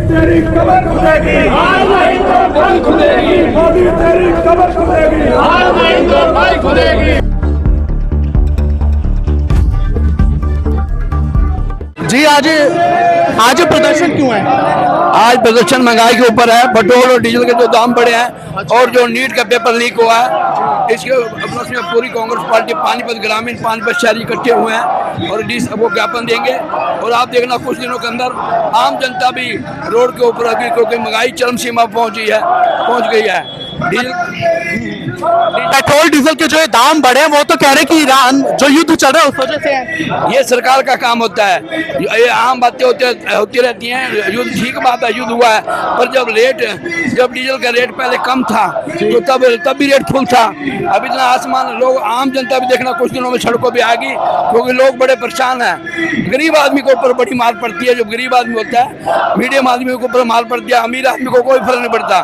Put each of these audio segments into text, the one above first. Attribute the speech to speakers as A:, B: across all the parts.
A: तेरी कमर खुलेगी,
B: आज नहीं तो कल खुलेगी,
A: मोदी तेरी कमर खुलेगी,
B: आज नहीं तो कल खुलेगी।
C: जी आज प्रदर्शन क्यों है?
D: आज प्रदर्शन महंगाई के ऊपर है। पेट्रोल और डीजल के जो दाम बढ़े हैं और जो नीट का पेपर लीक हुआ है, इसके उपलक्ष्य में पूरी कांग्रेस पार्टी पानीपत ग्रामीण, पानीपत शहरी इकट्ठे हुए हैं और वो ज्ञापन देंगे। और आप देखना कुछ दिनों के अंदर आम जनता भी रोड के ऊपर अभी, क्योंकि महंगाई चरम सीमा पहुंच गई है।
C: पेट्रोल डीजल के जो दाम बढ़े वो तो कह रहे कि ईरान जो युद्ध चल रहा है उस वजह से है।
D: ये सरकार का काम होता है, ये आम बातें होती रहती हैं। युद्ध ठीक बात है, युद्ध हुआ है, पर जब डीजल का रेट पहले कम था तो तब भी रेट फुल था। अब इतना आसमान, लोग आम जनता भी देखना कुछ दिनों में सड़कों पे आ गई, क्योंकि लोग बड़े परेशान हैं। गरीब आदमी के ऊपर बड़ी मार पड़ती है। जो गरीब आदमी होता है, मीडियम आदमी के ऊपर मार पड़ती है, अमीर आदमी को कोई फर्क नहीं पड़ता।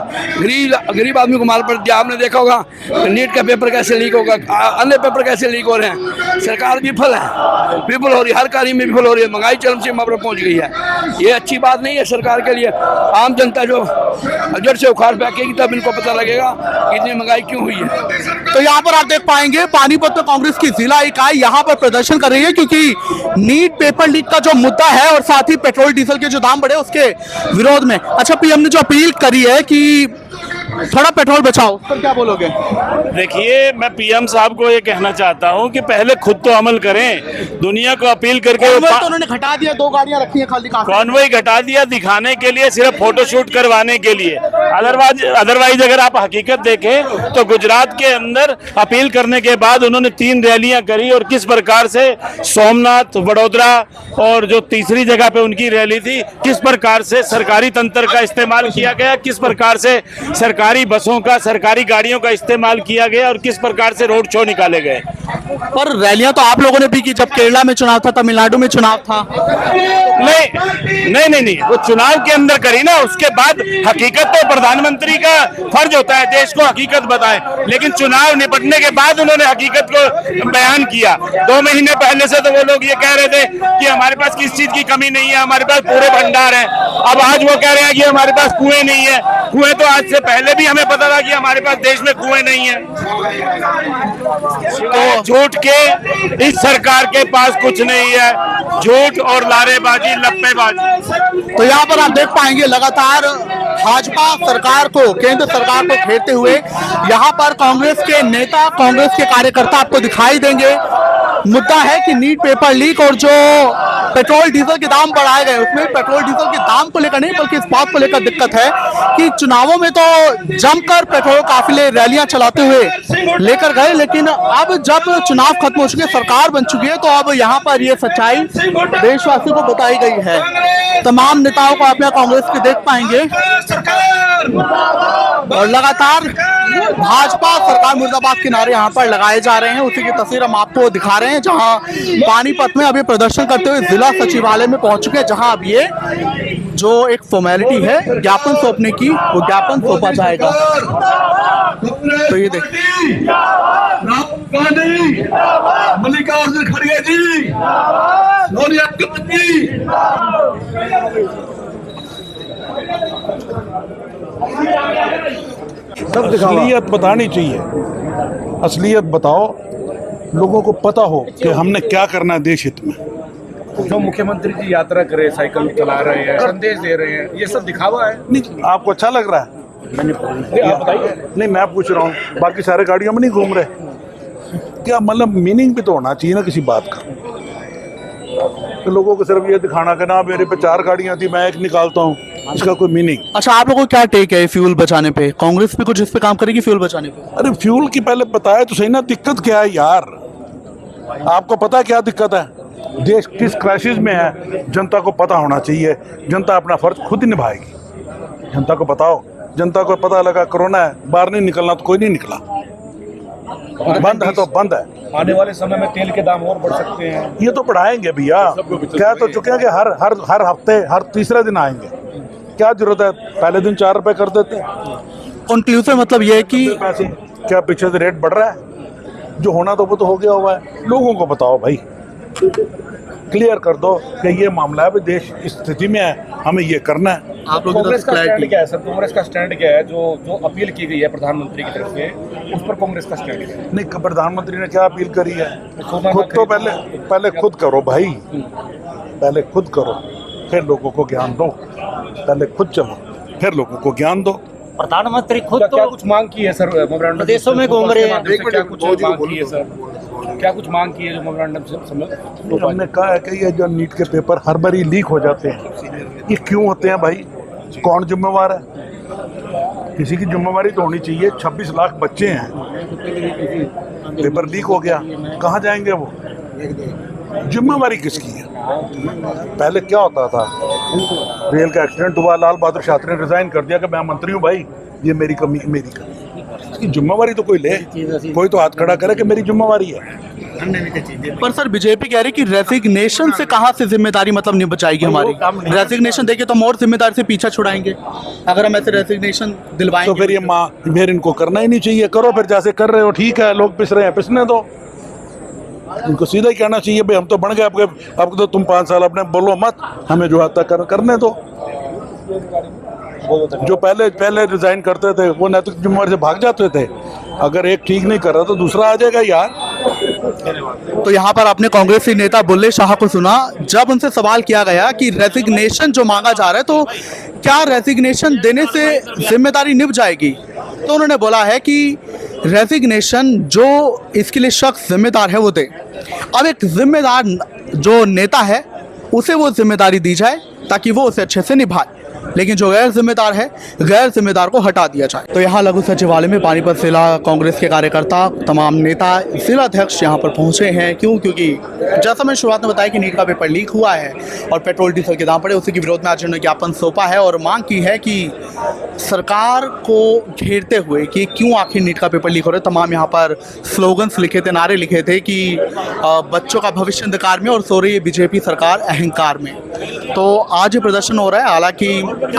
D: गरीब आदमी को मार पड़ती है। आपने देखा होगा नीट का पेपर कैसे लीक होगा, अन्य पेपर कैसे लीक हो रहे हैं। सरकार विफल हो रही है, हर कार्य में विफल हो रही है। महंगाई चरम सीमा पर पहुंच गई है। ये अच्छी बात नहीं है सरकार के लिए। आम जनता जो जड़ से उखाड़ फेंकेगी तब इनको पता लगेगा कि इतनी महंगाई क्यों हुई है।
C: तो यहाँ पर आप देख पाएंगे पानीपत में कांग्रेस की जिला इकाई यहाँ पर प्रदर्शन कर रही है, क्योंकि नीट पेपर लीक का जो मुद्दा है और साथ ही पेट्रोल डीजल के जो दाम बढ़े उसके विरोध में। अच्छा, पीएम ने जो अपील करी है कि थोड़ा पेट्रोल बचाओ, तो क्या बोलोगे?
E: देखिए, मैं पीएम साहब को ये कहना चाहता हूँ कि पहले खुद तो अमल करें। दुनिया को अपील करके
C: तो उन्होंने घटा दिया, 2 गाड़ियां रखी है खाली,
E: कॉन्वॉय घटा दिया दिखाने के लिए, सिर्फ फोटोशूट करवाने के लिए। अदरवाइज अगर आप हकीकत देखें तो गुजरात के अंदर अपील करने के बाद उन्होंने 3 रैलियां करी और किस प्रकार से सोमनाथ, वडोदरा और जो तीसरी जगह पे उनकी रैली थी, किस प्रकार से सरकारी तंत्र का इस्तेमाल किया गया, किस प्रकार से सरकारी बसों का, सरकारी गाड़ियों का इस्तेमाल किया गया और किस प्रकार से रोड शो निकाले गए।
C: पर रैलियां तो आप लोगों ने भी की जब केरला में चुनाव था, तमिलनाडु में चुनाव था।
E: नहीं, वो चुनाव के अंदर करी ना, उसके बाद हकीकत तो प्रधानमंत्री का फर्ज होता है देश को हकीकत बताएं, लेकिन चुनाव निपटने के बाद उन्होंने हकीकत को बयान किया। 2 महीने पहले से तो वो लोग ये कह रहे थे कि हमारे पास किस चीज की कमी नहीं है, हमारे पास पूरे भंडार हैं। अब आज वो कह रहे हैं कि हमारे पास कुएं नहीं है। कुएं तो आज से पहले भी हमें पता था कि हमारे पास देश में कुएं नहीं है। तो झूठ के इस सरकार के पास कुछ नहीं है, झूठ और लारेबाजी, लप्पेबाजी।
C: तो यहाँ पर आप देख पाएंगे लगातार भाजपा सरकार को, केंद्र सरकार को घेरते हुए यहाँ पर कांग्रेस के नेता, कांग्रेस के कार्यकर्ता आपको दिखाई देंगे। मुद्दा है कि नीट पेपर लीक और जो पेट्रोल डीजल के दाम बढ़ाए गए, उसमें पेट्रोल डीजल के दाम को लेकर नहीं बल्कि इस बात को लेकर दिक्कत है कि चुनावों में तो जमकर पेट्रोल काफिले रैलियां चलाते हुए लेकर गए, लेकिन अब जब चुनाव खत्म हो चुके, सरकार बन चुकी है, तो अब यहाँ पर ये सच्चाई देशवासियों को बताई गई है। तमाम नेताओं को आप यहाँ कांग्रेस के देख पाएंगे और लगातार भाजपा सरकार मुर्दाबाद के नारे यहाँ पर लगाए जा रहे हैं। उसी की तस्वीर हम आपको दिखा रहे हैं, जहां पानीपत में अभी प्रदर्शन करते हुए जिला सचिवालय में पहुंच चुके हैं, जहां अब ये जो एक फॉर्मेलिटी है ज्ञापन सौंपने की, वो ज्ञापन सौंपा जाएगा। तो ये देखिए,
A: मल्लिकार्जुन खड़गे जी, सोनिया गांधी,
F: असलियत बतानी चाहिए। असलियत बताओ, लोगों को पता हो कि हमने क्या करना है देश हित में।
G: जो मुख्यमंत्री जी यात्रा कर रहे हैं, साइकिल चला रहे हैं, संदेश दे रहे हैं, ये सब दिखावा है।
F: नहीं, आपको अच्छा लग रहा है?
G: आप बताइए।
F: नहीं, मैं पूछ रहा हूँ, बाकी सारे गाड़ियों में नहीं घूम रहे क्या? मतलब मीनिंग भी तो होना चाहिए ना किसी बात का। तो लोगों को सिर्फ ये दिखाना कि ना मेरे पे 4 गाड़ियां थी, मैं 1 निकालता हूँ, इसका कोई मीनिंग।
C: अच्छा, आप लोगों को क्या टेक है फ्यूल बचाने पे? कांग्रेस भी कुछ इस पे काम करेगी फ्यूल बचाने पे?
F: अरे फ्यूल की पहले बताया तो सही ना, दिक्कत क्या है यार? आपको पता है क्या दिक्कत है? देश किस क्राइसिस में है, जनता को पता होना चाहिए। जनता अपना फर्ज खुद ही निभाएगी। जनता को बताओ, जनता को पता लगा कोरोना है, बाहर नहीं निकलना, तो कोई नहीं निकला। बंद है तो बंद है।
G: आने वाले समय में तेल के दाम और बढ़ सकते हैं।
F: ये तो बढ़ाएंगे भैया, कह तो चुके हैं कि हर हफ्ते, हर तीसरे दिन आएंगे। क्या जरूरत है, पहले दिन 4 रुपए कर देते।
C: कंक्लूसिव मतलब ये है कि
F: पैसे क्या पीछे से रेट बढ़ रहा है? जो होना तो वो तो हो गया हुआ है। लोगों को बताओ भाई, क्लियर कर दो कि ये मामला है, देश इस स्थिति में है, हमें ये करना है।
C: आप लोगों की
G: कांग्रेस
C: तरफ
G: का स्टैंड
C: क्लैरिटी
G: क्या है सर? कांग्रेस का स्टैंड क्या है? जो अपील की गई है प्रधानमंत्री की तरफ से, उस पर कांग्रेस का स्टैंड क्या है?
F: नहीं, प्रधानमंत्री ने क्या अपील करी है?
G: सोना
F: खुद तो
G: खरीदना।
F: पहले खुद करो भाई, पहले खुद करो, फिर लोगों को ज्ञान दो। पहले खुद चलो, फिर लोगों को ज्ञान दो।
H: प्रधानमंत्री खुद
G: क्या
H: तो
G: कुछ मांग की है सर मेमोरेंडम?
H: प्रदेशों में घूम रहे हैं।
G: क्या कुछ मांग की है सर? क्या कुछ मांग की है जो मेमोरेंडम से
F: हमने कहा है कि ये जो नीट के पेपर हर बार लीक हो जाते हैं, ये क्यों होते हैं भाई? कौन जिम्मेवार है? किसी की जिम्मेवारी तो होनी चाहिए। 26 लाख बच्चे हैं, पेपर लीक हो गया, कहाँ जाएंगे वो? जिम्मेवारी किसकी है? पहले क्या होता था, रेल का एक्सीडेंट हुआ, लाल बहादुर शास्त्री ने रिजाइन कर दिया कि मैं मंत्री हूँ भाई, ये मेरी कमी। इसकी जिम्मेवारी तो कोई ले, कोई तो हाथ खड़ा करे कि मेरी जिम्मेवारी है।
C: पर सर बीजेपी कह रही कि रेजिग्नेशन से कहाँ से जिम्मेदारी मतलब निभ जाएगी हमारी? रेजिग्नेशन देके तो हम और जिम्मेदारी से पीछा छुड़ाएंगे अगर हम ऐसे रेजिग्नेशन
F: तो
C: दिलवाएंगे।
F: फिर इनको करना ही नहीं चाहिए। करो फिर, जैसे कर रहे हो ठीक है, लोग पिस रहे हैं पिसने दो। इनको सीधा ही कहना चाहिए भाई हम तो बन गए आपके, अब तो तुम 5 साल अपने बोलो मत, हमें जो आता करने दो। जो पहले रिजाइन करते थे वो नैतिक जिम्मेवारी से भाग जाते थे। अगर एक ठीक नहीं कर रहा तो दूसरा आ जाएगा यार।
C: तो यहाँ पर आपने कांग्रेसी नेता बुल्ले शाह को सुना, जब उनसे सवाल किया गया कि रेजिग्नेशन जो मांगा जा रहा है तो क्या रेजिग्नेशन देने से जिम्मेदारी निभ जाएगी, तो उन्होंने बोला है कि रेजिग्नेशन जो इसके लिए शख्स जिम्मेदार है वो दे। अब एक जिम्मेदार जो नेता है उसे वो जिम्मेदारी दी जाए ताकि वो उसे अच्छे से निभाए, लेकिन जो गैर जिम्मेदार है, गैर जिम्मेदार को हटा दिया जाए। तो यहाँ लघु सचिवालय में पानीपत जिला कांग्रेस के कार्यकर्ता, तमाम नेता, जिला अध्यक्ष यहाँ पर पहुँचे हैं। क्योंकि जैसा मैंने शुरुआत में बताया कि नीट का पेपर लीक हुआ है और पेट्रोल डीजल के दाम बढ़े, उसी के विरोध में आज उन्होंने ज्ञापन सौंपा है और मांग की है कि सरकार को घेरते हुए कि क्यों आखिर नीट का पेपर लीक हो रहा है। तमाम यहाँ पर स्लोगन्स लिखे थे, नारे लिखे थे कि बच्चों का भविष्य अंधकार में और सो रही है बीजेपी सरकार अहंकार में। तो आज ये प्रदर्शन हो रहा है। हालांकि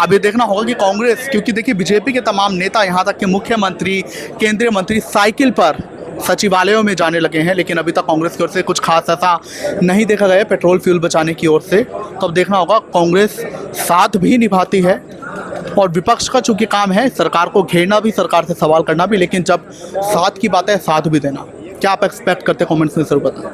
C: अभी देखना होगा कि कांग्रेस, क्योंकि देखिए बीजेपी के तमाम नेता यहाँ तक कि मुख्यमंत्री, केंद्रीय मंत्री साइकिल पर सचिवालयों में जाने लगे हैं, लेकिन अभी तक कांग्रेस की ओर से कुछ खास ऐसा नहीं देखा गया पेट्रोल फ्यूल बचाने की ओर से। तो अब देखना होगा कांग्रेस साथ भी निभाती है और विपक्ष का चूंकि काम है सरकार को घेरना भी, सरकार से सवाल करना भी, लेकिन जब साथ की बात है साथ भी देना। क्या आप एक्सपेक्ट करते हैं? कमेंट्स में जरूर बताएं।